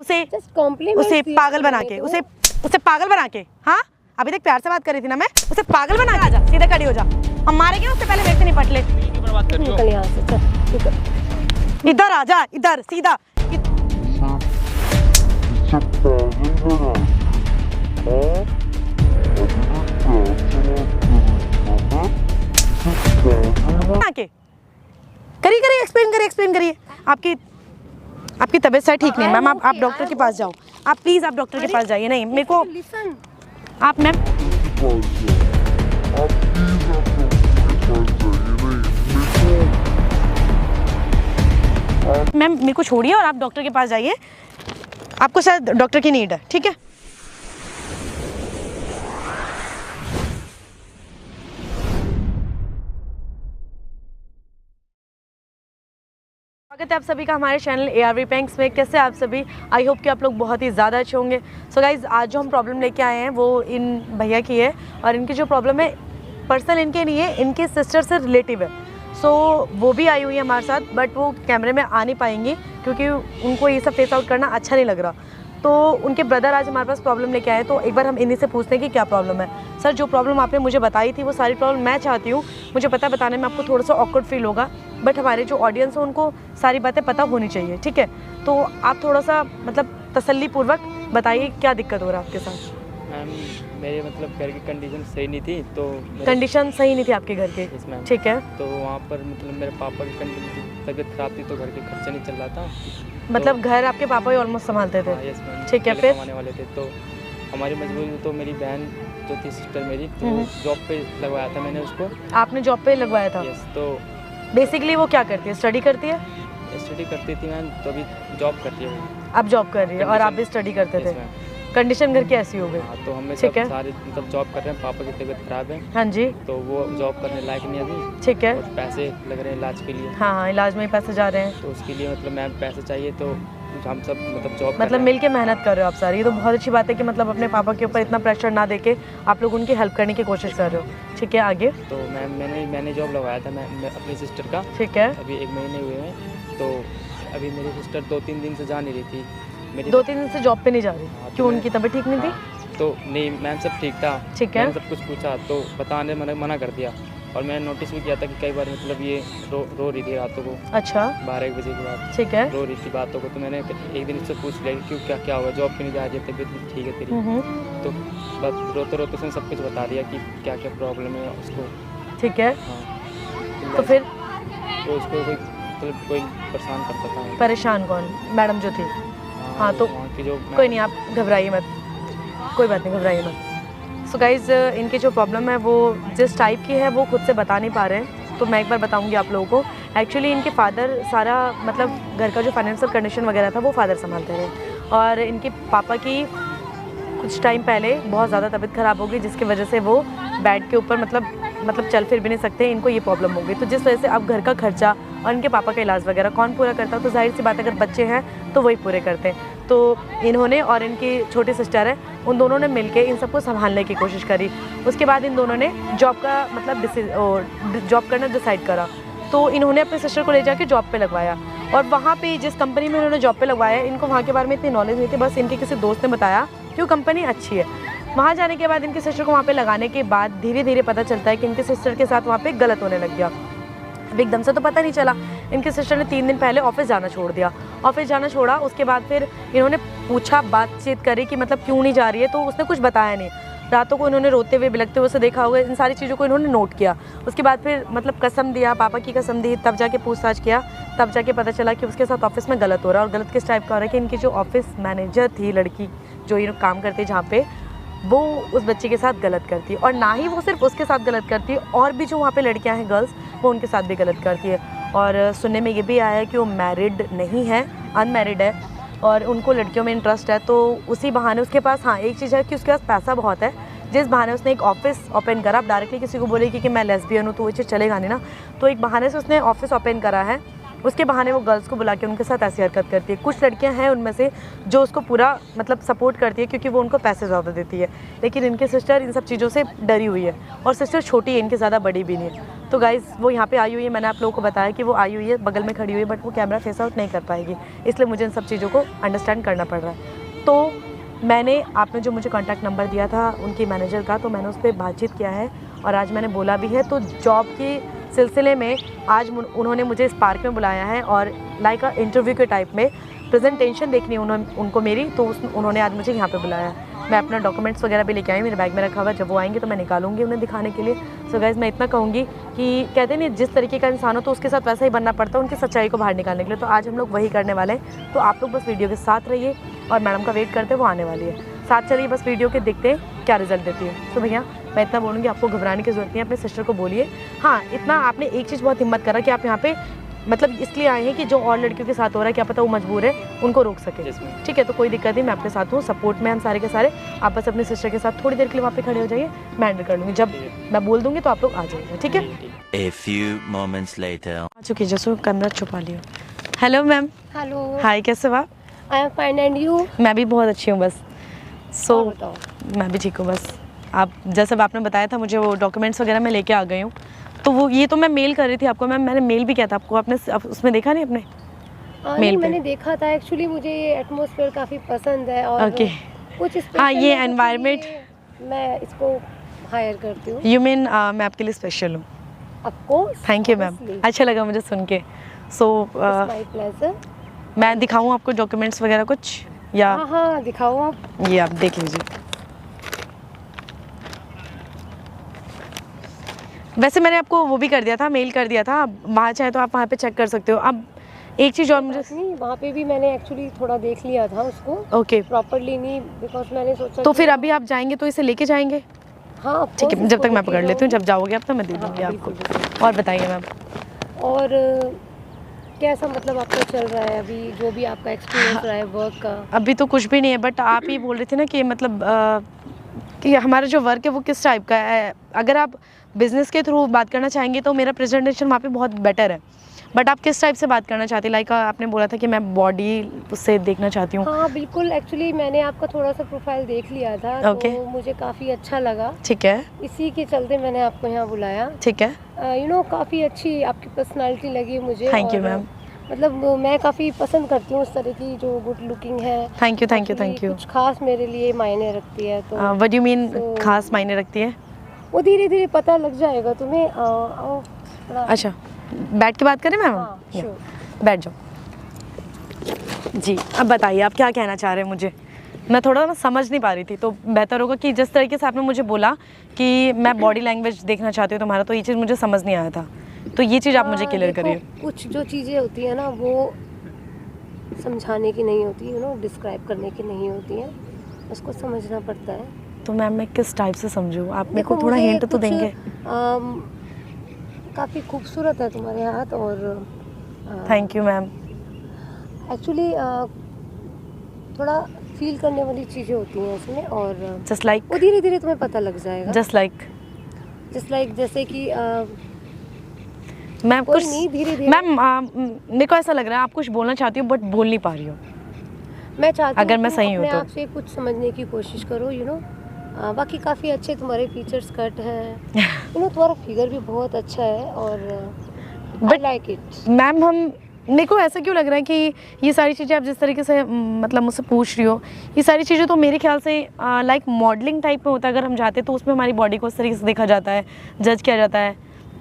उसे पागल बना के, उसे पागल बना के, हाँ अभी तक प्यार से बात कर रही थी ना मैं, उसे पागल बना के। आजा सीधे खड़ी हो जा, हम मारेंगे उससे पहले मेरे से निपट ले। निकल यहाँ से, चल इधर आजा, इधर सीधा। करिए एक्सप्लेन करिए। आपकी तबीयत शायद ठीक नहीं मैम, आप डॉक्टर के पास जाओ, आप प्लीज आप डॉक्टर के पास जाइए। नहीं मेरे को आप मैम मेरे को छोड़िए और आप डॉक्टर के पास जाइए, आपको शायद डॉक्टर की नीड है, ठीक है। स्वागत है आप सभी का हमारे चैनल ARV Pranks में। कैसे आप सभी? आई होप कि आप लोग बहुत ही ज़्यादा अच्छे होंगे। सो गाइज़, आज जो हम प्रॉब्लम लेके आए हैं वो इन भैया की है, और इनकी जो प्रॉब्लम है पर्सनल इनके नहीं है, इनके सिस्टर से रिलेटिव है। सो वो भी आई हुई है हमारे साथ, बट वो कैमरे में आ नहीं पाएंगी क्योंकि उनको ये सब फेस आउट करना अच्छा नहीं लग रहा। तो उनके ब्रदर आज हमारे पास प्रॉब्लम लेके आए, तो एक बार हम इन्हीं से पूछते हैं कि क्या प्रॉब्लम है। सर, जो प्रॉब्लम आपने मुझे बताई थी वो सारी प्रॉब्लम मैं चाहती हूँ, मुझे पता बताने में आपको थोड़ा सा ऑकवर्ड फील होगा, बट हमारे जो ऑडियंस है उनको सारी बातें पता होनी चाहिए, ठीक है। तो आप थोड़ा सा मतलब तसल्लीपूर्वक बताइए क्या दिक्कत हो रहा है आपके साथ। मैम, मेरे मतलब घर की कंडीशन सही नहीं थी, तो कंडीशन सही नहीं थी आपके घर के, ठीक है। तो वहाँ पर मतलब मेरे पापा की तबीयत खराब थी, तो घर के खर्चा नहीं चल रहा था। मतलब तो, घर आपके पापा ही ऑलमोस्ट संभालते थे? हाँ, ठीक है। फिर कमाने वाले थे, तो हमारी मजबूरी में तो मेरी बहन जो थी, सिस्टर मेरी, तो जॉब पे लगवाया था मैंने उसको। आपने जॉब पे लगवाया था? यस। तो बेसिकली वो क्या करती है? स्टडी करती है? स्टडी करती थी मैम, तो अभी जॉब करती है। आप जॉब कर रही है और आप भी स्टडी करते थे। कंडीशन घर की ऐसी हो गई। हाँ, तो हमें सब सारे मतलब जॉब कर रहे हैं, पापा की तबीयत खराब है। हाँ जी। तो वो जॉब करने लायक नहीं अभी, ठीक है। और पैसे लग रहे हैं इलाज के लिए। हाँ, इलाज में ही पैसे जा रहे हैं, तो उसके लिए मतलब मैम पैसे चाहिए, तो हम सब मतलब जॉब मतलब मिल के मेहनत कर रहे हो आप सारी। ये तो बहुत अच्छी बात है कि मतलब अपने पापा के ऊपर इतना प्रेशर ना देके आप लोग उनकी हेल्प करने की कोशिश कर रहे हो, ठीक है। आगे? तो मैम मैंने जॉब लगवाया था मैं अपनी सिस्टर का, ठीक है। अभी 1 महीने हुए हैं। तो अभी मेरी सिस्टर 2-3 दिन से जा नहीं रही थी। मेरी 2-3 दिन से जॉब पे नहीं जा रही? हाँ, क्यों, उनकी तबीयत ठीक नहीं थी? तो नहीं मैम, सब ठीक था, ठीक है। मैंने सब कुछ पूछा तो बताने मना कर दिया, और मैंने नोटिस भी किया था कि कई बार मतलब ये रो रही थी रातों को। अच्छा। 12-1 बजे के बाद, ठीक है, रो रही थी बातों को। तो मैंने एक दिन इससे पूछ लिया कि क्यों, क्या हुआ, जॉब पे नहीं जा रही है, तबीयत ठीक है तेरी? तो बस रोते उसने सब कुछ बता दिया कि क्या क्या प्रॉब्लम है उसको, ठीक है। हाँ, तो फिर तो उसको कोई परेशान करता था। परेशान कौन? मैडम जो थी? हाँ, तो कोई नहीं, आप घबराइए मत, कोई बात नहीं, घबराइए मत। सो गाइज़, इनकी जो प्रॉब्लम है वो जिस टाइप की है वो खुद से बता नहीं पा रहे हैं, तो मैं एक बार बताऊंगी आप लोगों को। एक्चुअली इनके फादर सारा मतलब घर का जो फाइनेंशियल कंडीशन वगैरह था वो फादर संभालते रहे, और इनके पापा की कुछ टाइम पहले बहुत ज़्यादा तबीयत ख़राब हो गई, जिसकी वजह से वो बेड के ऊपर मतलब चल फिर भी नहीं सकते, इनको ये प्रॉब्लम हो गई। तो जिस वजह से अब घर का खर्चा और इनके पापा का इलाज वगैरह कौन पूरा करता है? तो जाहिर सी बात है, अगर बच्चे हैं तो वही पूरे करते हैं। तो इन्होंने और इनकी छोटी सिस्टर है, उन दोनों ने मिलके इन सबको संभालने की कोशिश करी। उसके बाद इन दोनों ने जॉब का मतलब जॉब करना डिसाइड करा, तो इन्होंने अपने सिस्टर को ले जाके जॉब पे लगवाया, और वहाँ पे जिस कंपनी में इन्होंने जॉब पे लगवाया, इनको वहाँ के बारे में इतनी नॉलेज नहीं थी, बस इनके किसी दोस्त ने बताया कि वो कंपनी अच्छी है। वहाँ जाने के बाद इनकी सिस्टर को वहाँ पे लगाने के बाद धीरे धीरे पता चलता है कि इनके सिस्टर के साथ वहाँ पे गलत होने लग गया। अब एकदम से तो पता नहीं चला, इनकी सिस्टर ने 3 दिन पहले ऑफिस जाना छोड़ दिया। ऑफिस जाना छोड़ा, उसके बाद फिर इन्होंने पूछा, बातचीत करी कि मतलब क्यों नहीं जा रही है, तो उसने कुछ बताया नहीं। रातों को इन्होंने रोते हुए बिलखते हुए उसे देखा होगा, इन सारी चीज़ों को इन्होंने नोट किया। उसके बाद फिर मतलब कसम दिया, पापा की कसम दी, तब जाके पूछताछ किया, तब जाके पता चला कि उसके साथ ऑफिस में गलत हो रहा है। और गलत किस टाइप का हो रहा है कि इनकी जो ऑफिस मैनेजर थी, लड़की जो ये काम करती जहाँ पे, वो उस बच्चे के साथ गलत करती है, और ना ही वो सिर्फ उसके साथ गलत करती है, और भी जो वहाँ पे लड़कियाँ हैं गर्ल्स, वो उनके साथ भी गलत करती है। और सुनने में ये भी आया है कि वो मैरिड नहीं है, अनमैरिड है, और उनको लड़कियों में इंटरेस्ट है। तो उसी बहाने उसके पास, हाँ एक चीज़ है कि उसके पास पैसा बहुत है, जिस बहाने उसने एक ऑफिस ओपन करा। अब डायरेक्टली किसी को बोलेगी कि मैं लेस्बियन हूँ तो वो चीज़ चलेगा नहीं ना, तो एक बहाने से उसने ऑफिस ओपन करा है, उसके बहाने वो गर्ल्स को बुला के उनके साथ ऐसी हरकत करती है। कुछ लड़कियां हैं उनमें से जो उसको पूरा मतलब सपोर्ट करती है क्योंकि वो उनको पैसे ज़्यादा देती है, लेकिन इनकी सिस्टर इन सब चीज़ों से डरी हुई है और सिस्टर छोटी है, इनके ज़्यादा बड़ी भी नहीं है। तो गाइज़ वो यहाँ पे आई हुई है, मैंने आप लोगों को बताया कि वो आई हुई है, बगल में खड़ी हुई है, बट वो कैमरा फेस आउट नहीं कर पाएगी, इसलिए मुझे इन सब चीज़ों को अंडरस्टैंड करना पड़ रहा है। तो मैंने आपने जो मुझे कॉन्टैक्ट नंबर दिया था उनकी मैनेजर का, तो मैंने उस पर बातचीत किया है और आज मैंने बोला भी है। तो जॉब के सिलसिले में आज उन्होंने मुझे इस पार्क में बुलाया है और लाइक इंटरव्यू के टाइप में प्रेजेंटेशन देखनी उनको मेरी, तो उन्होंने आज मुझे यहाँ पे बुलाया है। मैं अपना डॉक्यूमेंट्स वगैरह भी लेके आई, मेरे बैग में रखा हुआ है, जब वो आएंगे तो मैं निकालूंगी उन्हें दिखाने के लिए। सो गाइज़ मैं इतना कहूँगी कि कहते नहीं जिस तरीके का इंसान हो तो उसके साथ वैसा ही बनना पड़ता है उनकी सच्चाई को बाहर निकालने के लिए। तो आज हम लोग वही करने वाले हैं, तो आप लोग बस वीडियो के साथ रहिए और मैडम का वेट करते हैं, वो आने वाली है। साथ चलिए बस वीडियो के देखते हैं क्या रिजल्ट देती है। तो भैया मैं इतना बोलूँगी, आपको घबराने की जरूरत नहीं है, अपने सिस्टर को बोलिए। हाँ इतना आपने एक चीज़ बहुत हिम्मत करा कि आप यहाँ पे मतलब इसलिए आए हैं कि जो और लड़कियों के साथ हो रहा है क्या पता वो मजबूर है, उनको रोक सके। ठीक है, तो कोई दिक्कत नहीं, मैं आपके साथ हूँ, सपोर्ट में हम सारे के सारे। आप बस अपने सिस्टर के साथ थोड़ी देर के लिए वहाँ पे खड़े हो जाइए, मैं हैंडल कर लूँगी। जब मैं बोल दूँगी तो आप लोग आ जाइएगा, ठीक है। A few moments later. आ चुकी जैसो, कैमरा छुपा लियो। Hello ma'am. हेलो, हाय, कैसे हो आप? I am fine and you? मैं भी बहुत अच्छी हूँ बस। सो बताओ। मैं भी ठीक हूँ बस। आप जैसे आपने बताया था मुझे वो डॉक्यूमेंट्स वगैरह मैं लेके आ गई हूँ, तो वो ये तो मैं मेल कर रही थी आपको। मैम मैंने मेल भी किया था आपको, आपने उसमें देखा नहीं अपने मेल पे? मैंने देखा था, एक्चुअली मुझे ये एटमॉस्फेयर काफ़ी पसंद है और ओके कुछ हाँ ये स्पेशल एनवायरनमेंट मैं इसको हायर करती हूँ। यू मीन मैं आपके लिए स्पेशल हूँ। Of course. Thank you ma'am, अच्छा लगा मुझे सुन के। So my pleasure. मैं दिखाऊँ आपको डॉक्यूमेंट्स वगैरह कुछ, या हाँ दिखाओ आप। ये आप देख लीजिए। वैसे मैंने आपको वो भी कर दिया था, मेल कर दिया था, वहाँ चाहे तो आप वहाँ पे चेक कर सकते हो। अब एक चीज़ और मुझे नहीं, वहाँ पे भी मैंने एक्चुअली थोड़ा देख लिया था उसको। ओके प्रॉपर्ली नहीं, बिकॉज मैंने सोचा तो फिर अभी आप जाएंगे तो इसे लेके जाएंगे? हाँ ठीक है, जब तक मैं पकड़ लेती हूँ, जब जाओगे आप तो मैं दे दूँगी आपको। और बताइए मैम। और कैसा मतलब आपका चल रहा है अभी, जो भी आपका एक्सपीरियंस रहा है वर्क का? अभी तो कुछ भी नहीं है, बट आप ही बोल रहे थे ना कि मतलब कि हमारा जो वर्क है वो किस टाइप का है। अगर आप बिज़नेस के थ्रू बात करना चाहेंगे तो मेरा प्रेजेंटेशन वहाँ पे बहुत बेटर है, बट आप किस टाइप से बात करना चाहते हैं? लाइक आपने बोला था कि मैं बॉडी उससे देखना चाहती हूँ। हाँ बिल्कुल, एक्चुअली मैंने आपका थोड़ा सा प्रोफाइल देख लिया था। Okay. तो मुझे काफ़ी अच्छा लगा, ठीक है, इसी के चलते मैंने आपको यहाँ बुलाया। ठीक है, यू नो काफ़ी अच्छी आपकी पर्सनालिटी लगी मुझे। Thank you ma'am. मतलब मैं काफ़ी पसंद करती हूँ उस तरह की जो गुड लुकिंग है। Thank you thank you thank you. कुछ खास मेरे लिए मायने रखती है। तो व्हाट यू मीन खास मायने रखती है? वो धीरे धीरे पता लग जाएगा तुम्हें। आओ अच्छा, बैठ के बात करें मैम? हाँ, sure. बैठ जाओ जी। अब बताइए आप क्या कहना चाह रहे हैं मुझे? मैं थोड़ा ना समझ नहीं पा रही थी, तो बेहतर होगा कि जिस तरीके से आपने मुझे बोला कि मैं बॉडी लैंग्वेज देखना चाहती हूँ तुम्हारा, तो ये चीज़ मुझे समझ नहीं आया था, तो ये चीज़ आप मुझे क्लियर करिए। कुछ जो चीज़ें होती है ना वो समझाने की नहीं होती, यू नो डिस्क्राइब करने की नहीं होती है, उसको समझना पड़ता है। तो मैम मैं किस टाइप से समझूँ? आप मेरे को थोड़ा हिंट तो देंगे? काफ़ी खूबसूरत है तुम्हारे हाथ। और थैंक यू मैम। एक्चुअली थोड़ा फील करने वाली चीज़ें होती हैं इसमें, और जस्ट लाइक वो धीरे धीरे तुम्हें पता लग जाएगा। जस्ट लाइक जैसे कि मैम कुछ नहीं, धीरे धीरे। मैम मेरे को ऐसा लग रहा है आप कुछ बोलना चाहती हो बट बोल नहीं पा रही हो। मैं चाहती हूँ अगर मैं सही हूँ तो आपसे कुछ समझने की कोशिश करो, यू नो। बाकी काफ़ी अच्छे तुम्हारे फीचर्स कट हैं, यू नो तुम्हारा फिगर भी बहुत अच्छा है और आई लाइक इट। मैम हम मेरे को ऐसा क्यों लग रहा है कि ये सारी चीज़ें आप जिस तरीके से मतलब मुझसे पूछ रही हो, ये सारी चीज़ें तो मेरे ख्याल से लाइक मॉडलिंग टाइप में होता है। अगर हम जाते तो उसमें हमारी बॉडी को उस तरीके से देखा जाता है, जज किया जाता है।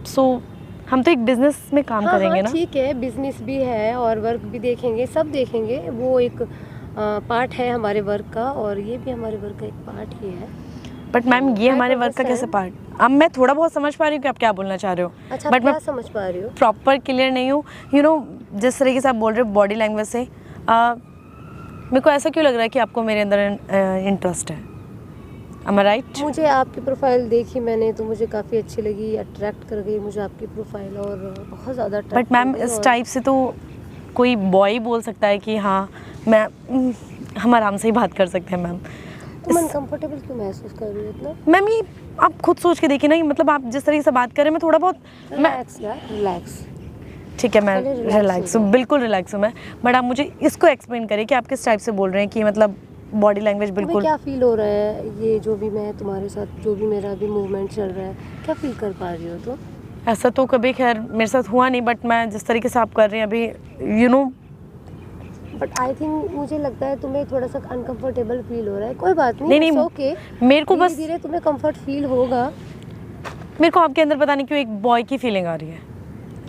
सो हम तो एक बिजनेस में काम करेंगे ना। ठीक है, बिजनेस भी है और वर्क भी देखेंगे, सब देखेंगे, वो एक पार्ट है हमारे वर्क का, और ये भी हमारे वर्क का एक पार्ट ही है। बट मैम ये हमारे वर्क का कैसे पार्ट? अब मैं थोड़ा बहुत समझ पा रही हूँ कि आप क्या बोलना चाह रहे हो। अच्छा, बट मैं समझ पा रही हूँ, प्रॉपर क्लियर नहीं हूँ, यू नो जिस तरीके से आप बोल रहे हो बॉडी लैंग्वेज से मेरे को ऐसा क्यों लग रहा है कि आपको मेरे अंदर इंटरेस्ट है। Am I right? मुझे आपकी प्रोफाइल देखी मैंने तो मुझे काफ़ी अच्छी लगी, अट्रैक्ट कर गई मुझे आपकी प्रोफाइल, और बहुत ज़्यादा। बट मैम इस टाइप से तो कोई बॉय बोल सकता है कि हाँ मैं हम आराम से ही बात कर सकते हैं मैम। तुम अनकंफर्टेबल क्यों महसूस कर रही हो इतना? मैम ये आप खुद सोच के देखिए ना, मतलब आप जिस तरीके से बात कर रहे हैं मैं थोड़ा बहुत रिलैक्स। ठीक है, मैं पहले relax रिलैक्स हो हूँ, बिल्कुल रिलैक्स हूँ मैं। बट आप मुझे इसको एक्सप्लेन करिए कि आप किस टाइप से बोल रहे हैं कि मतलब बॉडी लैंग्वेज तुम्हें बिल्कुल। क्या फील हो रहा है, ये जो भी मैं तुम्हारे साथ, जो भी मेरा अभी मूवमेंट चल रहा है, क्या फील कर पा रही हो तुम? ऐसा तो कभी खैर मेरे साथ हुआ नहीं, बट मैं जिस तरीके से आप कर रही हैं अभी, you know. But I think मुझे लगता है तुम्हें थोड़ा सा अनकंफर्टेबल फील हो रहा है। कोई बात नहीं, नहीं, नहीं, ओके, मेरे को बस धीरे तुम्हें कंफर्ट फील होगा। मेरे को आपके अंदर पता नहीं क्यों एक बॉय की फीलिंग आ रही है।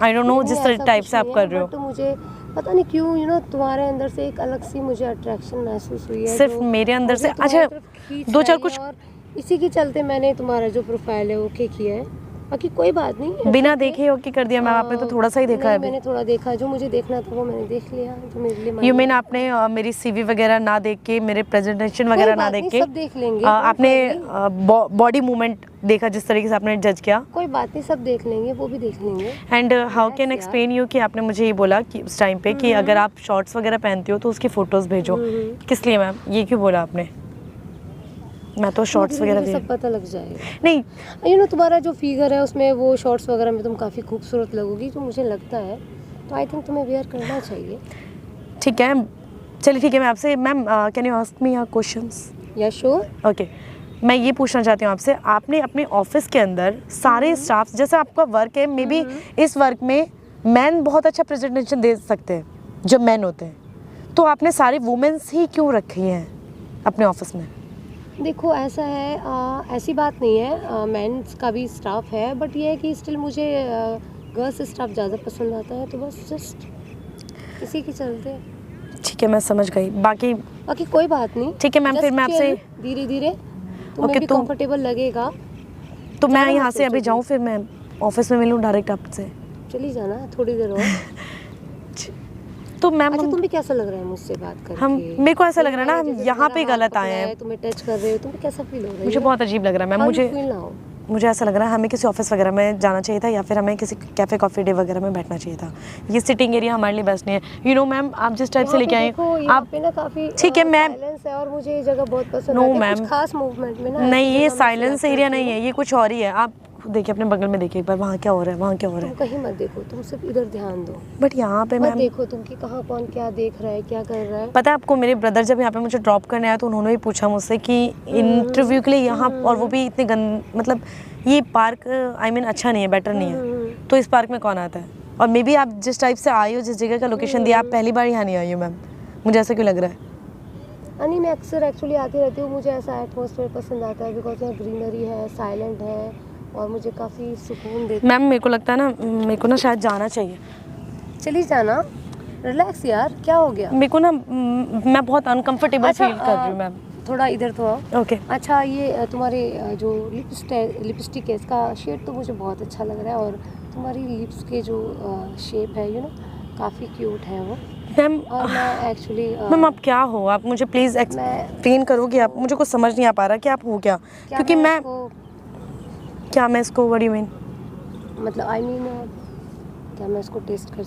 आई डोंट नो जिस टाइप से आप कर रहे हो। तो मुझे पता नहीं क्यों, यू नो, तुम्हारे अंदर से एक अलग सी मुझे अट्रैक्शन महसूस हुई है। सिर्फ मेरे अंदर से? मुझे तुम्हारी अच्छा, तरफ खींच दो चार रही कुछ है और इसी के चलते मैंने तुम्हारा जो प्रोफाइल है ओके किया है। बाकी कोई बात नहीं, बिना देखे ओके कर दिया मैम आपने? तो थोड़ा सा ही देखा है नहीं, मैंने थोड़ा देखा, जो मुझे देखना था वो मैंने देख लिया, जो मेरे लिए यू मीन आपने मेरी सीवी वगैरह ना देख के, मेरे प्रेजेंटेशन कोई वगैरह ना बात देख नहीं, के सब देख लेंगे, आपने बॉडी मूवमेंट देखा जिस तरीके से आपने जज किया। कोई बात नहीं, सब देख लेंगे, वो भी देख लेंगे। And how can explain you कि आपने मुझे ये बोला कि उस टाइम पे कि अगर आप शॉर्ट्स वगैरह पहनती हो तो उसकी फोटोज भेजो। किस लिए मैम, ये क्यों बोला आपने? मैं तो शॉर्ट्स वगैरह धीरे-धीरे दे सब पता लग जाएगा। नहीं, यू नो, तुम्हारा जो फिगर है उसमें वो शॉर्ट्स वगैरह में तुम काफ़ी खूबसूरत लगोगी, जो मुझे लगता है। तो आई थिंक तुम्हें वेयर करना चाहिए। ठीक है, चलिए ठीक है। मैं आपसे ma'am, can you ask me questions? या श्योर। ओके, मैं ये पूछना चाहती हूँ आपसे, आपने अपने ऑफिस के अंदर सारे स्टाफ, जैसे आपका वर्क है, मे बी इस वर्क में मैन बहुत अच्छा प्रेजेंटेशन दे सकते हैं जो मैन होते हैं, तो आपने सारे वुमेन्स ही क्यों रखी हैं अपने ऑफिस में? देखो, ऐसा है, ऐसी बात नहीं है, मेंस का भी स्टाफ है, बट ये है कि स्टिल मुझे गर्ल्स स्टाफ ज़्यादा पसंद आता है, तो बस जस्ट इसी के चलते। ठीक है, मैं समझ गई। बाकी कोई बात नहीं। ठीक है मैम, फिर मैं आपसे धीरे धीरे तुम्हें ओके, भी तो कंफर्टेबल लगेगा। तो मैं ज़्यादा यहाँ मत से अभी सोचो। जाऊँ, फिर मैं ऑफिस में मिलूँ डायरेक्ट आपसे? चली जाना थोड़ी देर और। तो मैम अच्छा, तुम्हें कैसा लग रहा है मुझसे बात करके? हम, मेरे को ऐसा लग रहा है ना हम जैसे यहाँ पे तुम्हारा गलत हाथ आए पकड़ा है, हैं। तुम्हें टच कर रहे हो, तुम्हें कैसा फील हो रहा है? मुझे बहुत अजीब लग रहा है मैम। मुझे ऐसा लग रहा है हमें किसी ऑफिस वगैरह में जाना चाहिए था, या फिर हमें किसी कैफ़े कॉफ़ी डे वगैरह में बैठना चाहिए था। ये सिटिंग एरिया हमारे लिए बेस्ट नहीं है। यू नो मैम, आप जिस टाइप से लेके आए आप, पे ना काफी ठीक है मैम, साइलेंस है और मुझे ये जगह बहुत पसंद नो आती है। मैम, कुछ खास मूवमेंट में ना नहीं, ऐसी ये जगह मैं साइलेंस select एरिया करती नहीं हूँ। है, ये कुछ और ही है। आप देखिए अपने बगल में देखिए एक बार, वहाँ क्या हो रहा है, वहाँ क्या हो रहा तुम है। कहीं मत देखो, तुम सिर्फ इधर ध्यान दो। बट यहाँ पे मत मैम, देखो तुम कि कहाँ कौन क्या देख रहा है, क्या कर रहा है। पता है आपको, मेरे ब्रदर जब यहाँ पे मुझे ड्रॉप करने आया तो उन्होंने भी पूछा मुझसे कि इंटरव्यू के लिए यहाँ, और वो भी इतने मतलब ये पार्क आई मीन अच्छा नहीं है, बेटर नहीं है, तो इस पार्क में कौन आता है? और मे बी आप जिस टाइप से आई हो, जिस जगह का लोकेशन दिया, आप पहली बार यहाँ नहीं आई हो मैम, मुझे ऐसा क्यों लग रहा है? नहीं, मैं अक्सर एक्चुअली आती रहती हूँ, मुझे ऐसा एटमॉस्फेयर पसंद आता है, बिकॉज यहाँ ग्रीनरी है, साइलेंट है और मुझे काफ़ी सुकून देता है। मैम मेरे को लगता है ना, मेरे को ना शायद जाना चाहिए। चली जाना, रिलैक्स यार, क्या हो गया? मेरे को ना मैं बहुत अनकंफर्टेबल फील कर रही हूँ मैम। थोड़ा इधर तो आओ। ओके। अच्छा, ये तुम्हारे जो लिपस्टिक है, इसका शेड तो मुझे बहुत अच्छा लग रहा है, और तुम्हारी लिप्स के जो शेप है, यू नो, काफ़ी क्यूट है वो। मैम, और मैं एक्चुअली मैम आप क्या हो, आप मुझे प्लीज़ एक्सप्लेन करोगे? आप, मुझे कुछ समझ नहीं आ पा रहा कि आप हो क्या, क्योंकि मैं क्या, मैं इसको व्हाट डू यू मीन, मतलब आई मीन, क्या मैं इसको टेस्ट कर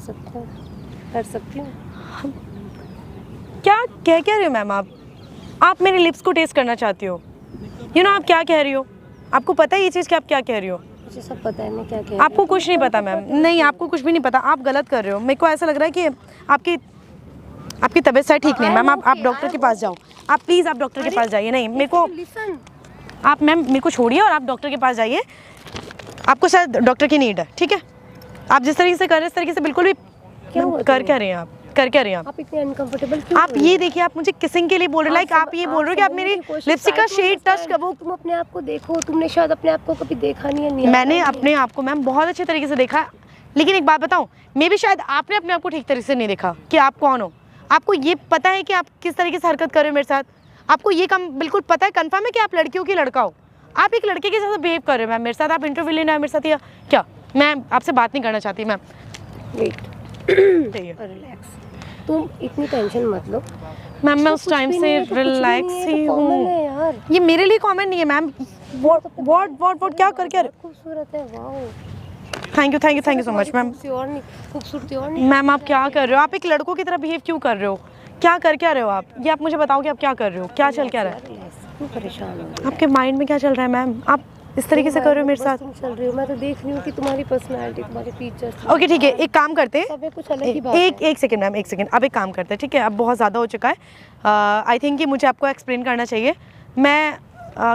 सकती हूँ? क्या कह रही हो मैम आप मेरे लिप्स को टेस्ट करना चाहती हो? यू नो आप क्या कह रही हो? आपको पता है ये चीज़ कि आप क्या कह रही हो? मुझे सब पता है मैं क्या कह रही आपको कुछ नहीं पता मैम, नहीं आपको कुछ भी नहीं पता, आप गलत कर रहे हो। मेरे को ऐसा लग रहा है कि आपकी तबीयत शायद ठीक नहीं है मैम। आप डॉक्टर के पास जाओ, आप प्लीज़ आप डॉक्टर के पास जाइए। नहीं मेरे को, आप मैम मेरे को छोड़िए और आप डॉक्टर के पास जाइए, आपको शायद डॉक्टर की नीड है, ठीक है? आप जिस तरीके से कर रहे हैं इस तरीके से बिल्कुल भी कर क्या रहे हैं आप, कर क्या रहे हैं आप इतने अनकंफर्टेबल क्यों? आप ये देखिए, आप मुझे किसिंग के लिए बोल रहे हो, लाइक आप ये बोल रहे हो कि आप मेरी लिपस्टिक का शेड टच कर, वो तुम अपने आप को देखो, तुमने शायद अपने आप को कभी देखा नहीं है। मैंने अपने आप को मैम बहुत अच्छे तरीके से देखा, लेकिन एक बात बताऊं, मे भी शायद आपने अपने आप को ठीक तरीके से नहीं देखा कि आप कौन हो। आपको ये पता है कि आप किस तरीके से हरकत कर रहे हो मेरे साथ? आपको ये काम बिल्कुल पता है, कंफर्म है कि आप लड़कियों की लड़का हो? आप एक लड़के के साथ बिहेव कर रहे हो मैम मेरे साथ, आप इंटरव्यू लेना है मेरे साथ या क्या? मैं आपसे बात नहीं करना चाहती मैम। वेट, रिलैक्स, तुम इतनी टेंशन मत लो मैम। मैं उस टाइम से रिलैक्स ही हूँ, ये मेरे लिए कॉमन नहीं है मैम। व्हाट क्या कर क्या? खूबसूरत है, wow, thank you so much ma'am. खूबसूरती और नहीं मैम आप क्या कर रहे हो? आप एक लड़कों की तरह बिहेव क्यों कर रहे हो? क्या कर क्या रहे हो आप? ये आप मुझे बताओ कि आप क्या कर रहे हो, क्या चल क्या रहा है? क्यों परेशान हो? आपके माइंड में क्या चल रहा है मैम? आप इस तरीके से कर रहे हो मेरे साथ। तुम चल रही हो, मैं तो देख रही हूँ कि तुम्हारी पर्सनालिटी, तुम्हारे फीचर्स। ओके ठीक है, एक काम करते हैं, सब में कुछ अलग ही बात एक सेकंड मैम, एक सेकंड। अब एक काम करते हैं, ठीक है, अब बहुत ज़्यादा हो चुका है। आई थिंक कि मुझे आपको एक्सप्लेन करना चाहिए। मैं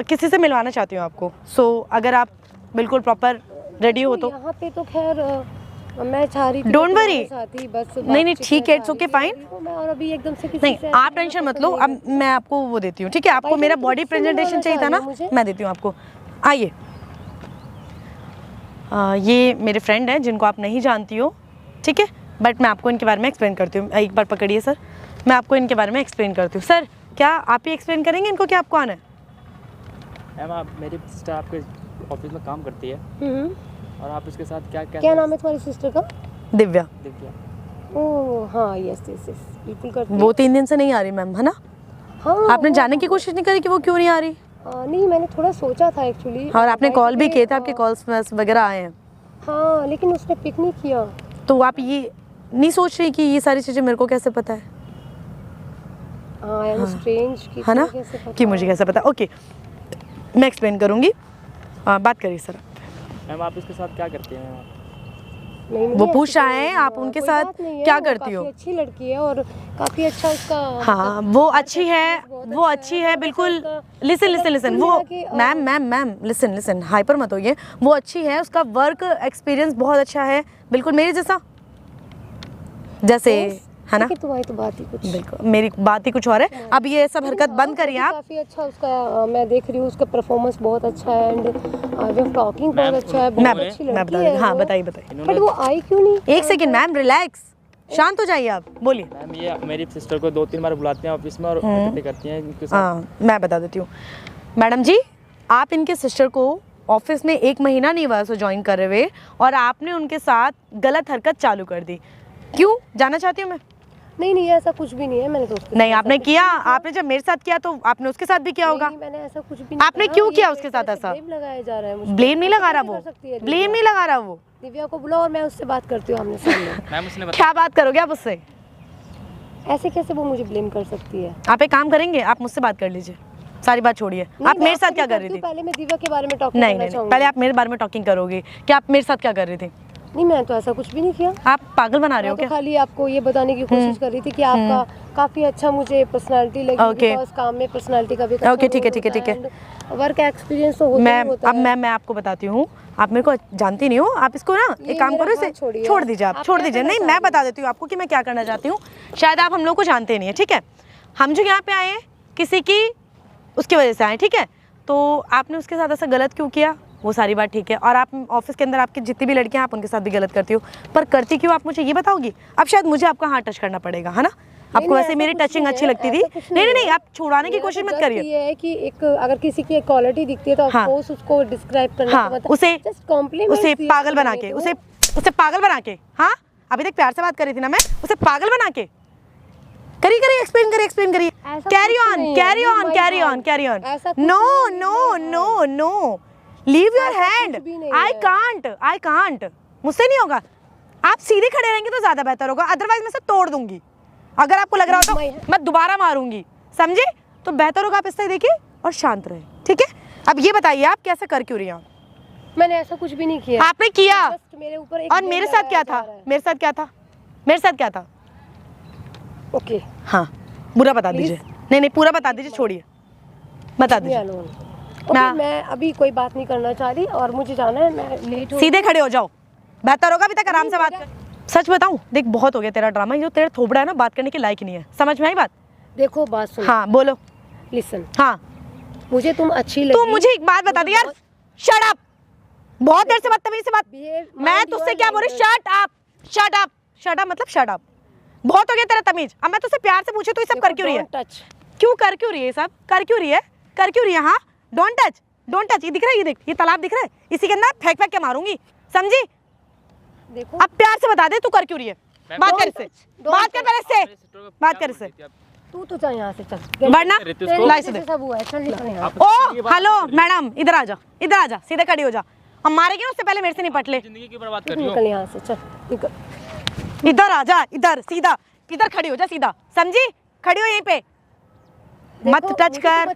किसी से मिलवाना चाहती हूँ आपको। सो अगर आप बिल्कुल प्रॉपर रेडी हो तो यहाँ पे तो खैर मैं चाह रही थी, Don't worry. बस नहीं ठीक है, इट्स ओके फाइन। और अभी एकदम से किसी नहीं से आप टेंशन मत लो, अब मैं आपको वो देती हूँ, ठीक है। आपको मेरा बॉडी प्रेजेंटेशन चाहिए था ना, मैं देती हूँ आपको। आइए, ये मेरे फ्रेंड हैं जिनको आप नहीं जानती हो, ठीक है, बट मैं आपको इनके बारे में एक्सप्लेन करती हूँ। एक बार पकड़िए सर, मैं आपको इनके बारे में एक्सप्लेन करती हूँ। सर क्या आप ही एक्सप्लेन करेंगे इनको कि आप कौन है? मैम आप, मेरी सिस्टर आपके ऑफिस में काम करती है और आप उसके साथ क्या नाम है तुम्हारी सिस्टर का? दिव्या। दिव्या। ओह हाँ, यस बिल्कुल करती वो 3 दिन से नहीं आ रही मैम, है ना? हाँ, आपने जानने की कोशिश नहीं करी कि वो क्यों नहीं आ रही? नहीं, मैंने थोड़ा सोचा था एक्चुअली। और आपने कॉल भी किए थे, आपके कॉल्स वगैरह आए हैं। हाँ, लेकिन उसने पिक नहीं किया। तो आप ये नहीं सोच रही कि ये सारी चीज़ें मेरे को कैसे पता है? हाँ, आई एम स्ट्रेंज कि है ना, कैसे पता? कि मुझे कैसे पता? ओके, मैं एक्सप्लेन करूँगी, बात करिए सर। मैम आप उसके साथ क्या करती हैं? नहीं, वो ऐसी पूछ रहा कोई- है आप उनके कोई साथ बात नहीं है, क्या वो करती हो? काफी अच्छी लड़की है और काफी अच्छा उसका। हाँ वो अच्छी है, वो अच्छी है बिल्कुल। लिसन लिसन लिसन, वो मैम लिसन हाइपर मत होइए। वो अच्छी है, उसका वर्क एक्सपीरियंस बहुत अच्छा है, बिल्कुल मेरे जैसा, जैसे है ना? तुम्हारी तो बात ही कुछ। बिल्कुल मेरी बात ही कुछ और है। अब ये सब हरकत बंद करिए आप। काफी अच्छा उसका मैं देख रही हूँ, उसका परफॉर्मेंस बहुत अच्छा है एंड वे ऑफ टॉकिंग बहुत अच्छा है, बहुत अच्छी मैं लड़की बता है। हाँ बताइए। बट वो आई क्यों नहीं? एक सेकंड मैम, रिलैक्स, शांत हो जाइए आप, बोलिए। मैम ये मेरी सिस्टर को 2-3 बार बुलाते हैं ऑफिस में और हरकतें करती हैं इनके साथ। हाँ मैं बता देती हूँ मैडम जी, आप इनके सिस्टर को ऑफिस में 1 महीना नहीं हुआ ज्वाइन कर रहे हुए और आपने उनके साथ गलत हरकत चालू कर दी। क्यों, जानना चाहती हूँ मैं? नहीं ऐसा कुछ भी नहीं है, मैंने तो उसके नहीं साथ आपने ऐसा किया, आपने जब मेरे साथ किया तो आपने उसके साथ भी किया होगा। नहीं, मैंने ऐसा कुछ भी नहीं आपने कहा। क्यों ये किया मेरे उसके तरफ साथ से ऐसा? ब्लेम लगाया जा रहा है मुझे। ब्लेम नहीं लगा रहा वो, कैसे कर सकती है ब्लेम नहीं लगा रहा वो। दिव्या को बुलाओ और मैं उससे बात करती हूँ आमने सामने। मैम उसने क्या बात करोगे आप उससे? ऐसे कैसे वो मुझे ब्लेम कर सकती है? आप एक काम करेंगे, आप मुझसे बात कर लीजिए, सारी बात छोड़िए। आप मेरे साथ क्या कर रही थी? पहले मैं दिव्या के बारे में टॉकिंग नहीं करना नहीं, चाहूंगी। पहले आप मेरे बारे में टॉकिंग करोगे कि आप मेरे साथ क्या कर रही थी? नहीं, मैं तो ऐसा कुछ भी नहीं किया। आप पागल बना रहे हो मैं क्या? तो खाली आपको ये बताने की कोशिश कर रही थी कि आपका काफी अच्छा मुझे पर्सनालिटी लगी। Okay. बिकॉज़ काम में पर्सनालिटी का भी Okay, ठीक है। वर्क एक्सपीरियंस तो होता ही होता है। मैं आपको बताती हूँ, आप मेरे को जानती नहीं हो। आप इसको ना ये एक काम मेरा करो, इसे हाथ छोड़िए। छोड़ दीजिए, आप छोड़ क्या दीजिए। करना नहीं चाह मैं रही बता देती हूँ आपको कि मैं क्या करना चाहती हूँ। शायद आप हम लोग को जानते नहीं है, ठीक है। हम जो यहाँ पे आए हैं किसी की उसकी वजह से आए, ठीक है। तो आपने उसके साथ ऐसा गलत क्यों किया, वो सारी बात ठीक है। और आप ऑफिस के अंदर आपकी जितनी भी लड़कियां आप उनके साथ भी गलत करती हो, पर करती क्यों आप मुझे ये बताओगी? अब शायद मुझे आपका हाथ टच करना पड़ेगा, है ना? आपको वैसे मेरी टचिंग अच्छी लगती थी। नहीं आप छुड़ाने की कोशिश मत करिए। ये है कि एक अगर किसी की क्वालिटी दिखती है तो ऑफ कोर्स उसको डिस्क्राइब करना हाँ, मतलब उसे जस्ट कॉम्प्लीमेंट, उसे पागल बना के, उसे पागल बना के। हाँ अभी तक प्यार से बात कर रही थी ना मैं, उसे पागल बना के। करिए एक्सप्लेन करिए। Carry on. No leave your hand. I can't, मुझसे नहीं होगा। आप सीधे खड़े रहेंगे तो ज्यादा बेहतर होगा, अदरवाइज मैं इसे तोड़ दूंगी। अगर आपको लग रहा हो तो मैं दोबारा मारूंगी, समझे? तो बेहतर होगा आप इस तरह देखिए और शांत रहे, ठीक है। अब ये बताइए आप कैसे कर क्यों रही हैं? मैंने ऐसा कुछ भी नहीं किया। आपने किया। मेरे ऊपर एक और मेरे साथ क्या था? मेरे साथ क्या था? ओके हाँ पूरा बता दीजिए। नहीं पूरा बता दीजिए, छोड़िए बता दीजिए। मैं अभी कोई बात नहीं करना चाह रही और मुझे जाना है, मैं लेट हो। सीधे खड़े हो जाओ, बेहतर होगा। अभी तक आराम से बात कर। सच बताऊं, देख बहुत हो गया तेरा ड्रामा। ये जो तेरा थोबड़ा है ना, बात करने के लायक ही नहीं है। समझ में आई बात? देखो बात सुनो। हाँ बोलो। लिसन, हाँ मुझे तुम अच्छी लगी। तू मुझे एक बात बता दे यार। Shut up. बहुत देर से बदतमीजी से बात। मैं तुझसे क्या बोल रही? शट अप मतलब शट अप। बहुत हो गया तेरा तमीज। अब मैं तुझसे प्यार से पूछे तो ये सब कर क्यों रही है? क्यों कर क्यों रही है? सब कर क्यों रही है? हाँ डोंट टच। ये दिख रहा है, ये देख, ये तालाब दिख रहा है, इसी के अंदर फेंक के मारूंगी, समझी? देखो अब प्यार से बता दे तू कर क्यों रही है? बात कर इससे, बात कर पहले इससे। तू तो चल यहाँ से, चल वरना लाई से दे। सब हुआ है, चल निकल यहाँ। ओ हेलो मैडम, इधर आ जा, सीधे खड़ी हो जा। हम मारेंगे उससे पहले मेरे से निपट ले। जिंदगी की बर्बाद कर रही हो। निकल यहाँ से, चल निकल। इधर आ जा, इधर सीधा, इधर खड़ी हो जा सीधा, समझी? खड़ी हो यहीं पे। मत टच कर।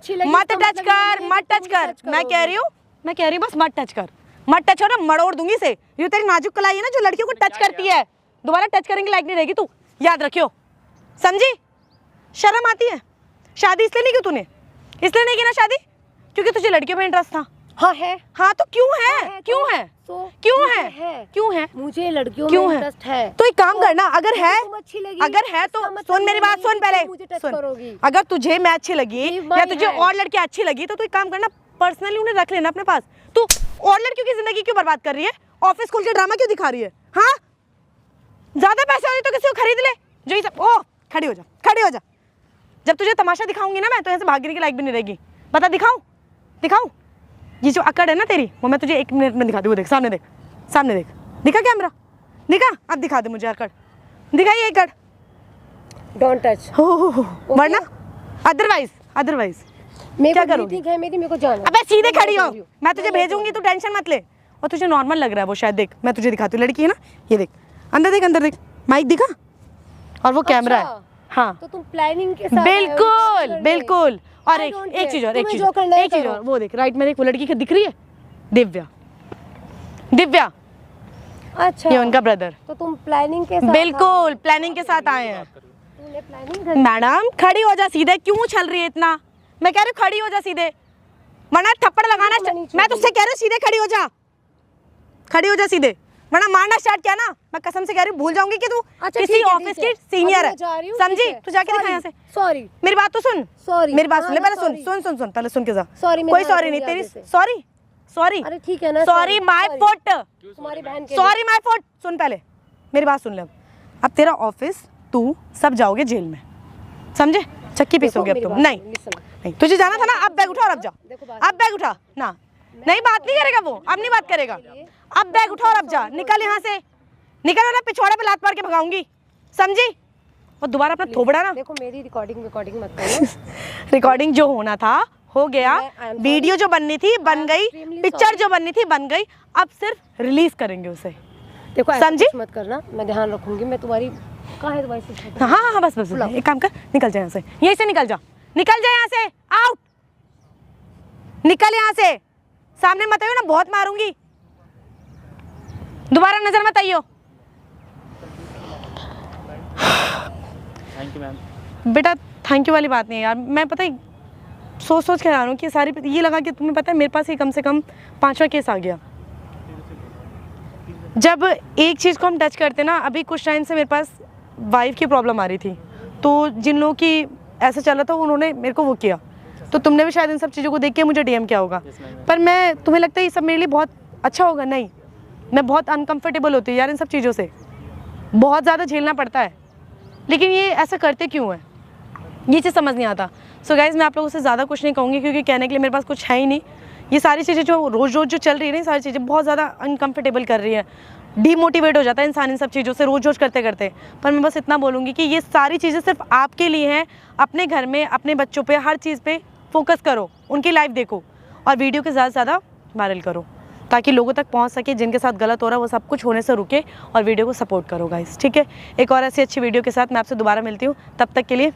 मैं कह रही हूँ मैं कह रही हूँ बस मत टच कर, मत टच हो ना, मड़ोड़ दूंगी से। ये तेरी नाजुक कलाई है ना जो लड़कियों को टच करती है, दोबारा टच करने के लायक नहीं रहेगी तू, याद रखियो, समझी? शर्म आती है? शादी इसलिए नहीं की तूने, इसलिए नहीं की ना शादी क्योंकि तुझे लड़कियों में इंटरेस्ट था? हाँ है। हाँ तो क्यों है, क्यों है, क्यों है, क्यों है, मुझे लड़कियों क्यों में है? इंटरेस्ट है। तो एक काम करना, अगर है, अच्छी लगी, अगर है तो सुन मेरी बात, सुन पहले सुन। अगर तुझे मैं अच्छी लगी या तुझे और लड़की अच्छी लगी तो एक काम करना, पर्सनली उन्हें रख लेना अपने पास। तू और लड़कियों की जिंदगी क्यों बर्बाद कर रही है? ऑफिस खोल के ड्रामा क्यों दिखा रही है? हाँ, ज्यादा पैसे वाली तो किसी को खरीद ले जो ये सब। ओ खड़ी हो जा, खड़ी हो जा। जब तुझे तमाशा दिखाऊंगी ना मैं तो यहाँ से भागने के लायक भी नहीं रहेगी। बता, दिखाऊं दिखाऊं? ये जो अकड़ है ना तेरी, वो मैं तुझे 1 मिनट में दिखा दूँ। देख सामने, देख सामने, देख दिखा कैमरा, दिखा, अब दिखा दे मुझे अकड़, दिखाइए अकड़। डोंट टच, वरना अदरवाइज क्या करोगी? ठीक है मेरी, मेरे को जाना। अबे सीधे खड़ी हो, मैं तुझे भेजूंगी, तू टेंशन मत ले। और तुझे नॉर्मल लग रहा है वो शायद, देख मैं तुझे दिखाती हूँ, लड़की है ना, ये देख, अंदर देख, अंदर देख, माइक दिखा और वो कैमरा है। हाँ तो तुम प्लानिंग के साथ बिल्कुल बिल्कुल। और एक चीज और, एक चीज और, वो देख राइट में देख, वो लड़की दिख रही है, दिव्या, दिव्या, अच्छा ये उनका ब्रदर। तो तुम प्लानिंग के साथ? बिल्कुल प्लानिंग के साथ आए हैं। तूने प्लानिंग? मैडम खड़ी हो जा सीधे, क्यों चल रही है इतना? मैं कह रही हूँ खड़ी हो जा सीधे, वरना थप्पड़ लगाना। मैं तुझसे कह रही हूँ सीधे खड़ी हो जा, खड़ी हो जा सीधे, वरना मारना स्टार्ट किया ना, मैं कसम से कह रही हूँ भूल जाऊंगी कि तू किसी ऑफिस की सीनियर है, समझी? तू जाके दिखा यहाँ से। सॉरी, मेरी बात तो सुन, सॉरी मेरी बात सुन ले, पहले सुन सुन सुन सुन, पहले सुन के जा। सॉरी, कोई सॉरी नहीं तेरी, सॉरी सॉरी, अरे ठीक है ना, सॉरी माय फॉल्ट, तुम्हारी बहन के सॉरी माय फॉल्ट। सुन पहले मेरी बात सुन ले, अब तेरा ऑफिस, तू सब जाओगे जेल में, समझे? चक्की पीसोगे अब तुम। नहीं नहीं, तुझे जाना था ना, अब बैग उठा और अब जा, अब बैग उठा ना, नहीं बात नहीं करेगा वो, अब नहीं बात करेगा, अब बैग उठा और अब जा, निकल यहाँ से, निकल ना, पिछवाड़े पे लात मार के भगाऊंगी, समझी? और दोबारा अपना थोबड़ा ना। देखो मेरी रिकॉर्डिंग मत करो। रिकॉर्डिंग जो होना था हो गया, वीडियो जो बननी थी बन गई, पिक्चर जो बननी थी बन गई, अब सिर्फ रिलीज करेंगे उसे। देखो समझी? मत करना, मैं ध्यान रखूंगी। मैं तुम्हारी कहाँ है तुम्हारी सिस्टर? हाँ हाँ बस बस, एक काम कर, निकल जा यहाँ से, यहीं से निकल जा, निकल जा यहाँ से, आउट, निकल यहाँ से, सामने मत आइयो ना, बहुत मारूंगी, दोबारा नजर मत आइयो। Thank you ma'am. बेटा थैंक यू वाली बात नहीं है यार, मैं पता है सोच के आ रहा हूँ कि सारी, ये लगा कि तुम्हें पता है मेरे पास ही कम से कम 5वां केस आ गया। जब एक चीज़ को हम टच करते ना, अभी कुछ टाइम से मेरे पास वाइफ की प्रॉब्लम आ रही थी, तो जिन लोगों की ऐसा चल रहा था उन्होंने मेरे को वो किया, तो तुमने भी शायद इन सब चीज़ों को देख के मुझे डीएम किया होगा। पर मैं, तुम्हें लगता है ये सब मेरे लिए बहुत अच्छा होगा? नहीं, मैं बहुत अनकंफर्टेबल होती हूँ यार इन सब चीज़ों से, बहुत ज़्यादा झेलना पड़ता है, लेकिन ये ऐसा करते क्यों है ये चीज़ समझ नहीं आता। सो गाइज़ मैं आप लोगों से ज़्यादा कुछ नहीं कहूँगी क्योंकि कहने के लिए मेरे पास कुछ है ही नहीं। ये सारी चीज़ें जो रोज़ जो चल रही है ना, सारी चीज़ें बहुत ज़्यादा अनकंफर्टेबल कर रही है, डीमोटिवेट हो जाता है इंसान इन सब चीज़ों से रोज़ करते करते। पर मैं बस इतना बोलूँगी कि ये सारी चीज़ें सिर्फ आपके लिए हैं, अपने घर में अपने बच्चों पे हर चीज़ पे फोकस करो, उनकी लाइफ देखो और वीडियो के ज़्यादा से ज़्यादा वायरल करो ताकि लोगों तक पहुंच सके, जिनके साथ गलत हो रहा है वो सब कुछ होने से रुके और वीडियो को सपोर्ट करो गाइस, ठीक है? एक और ऐसी अच्छी वीडियो के साथ मैं आपसे दोबारा मिलती हूँ, तब तक के लिए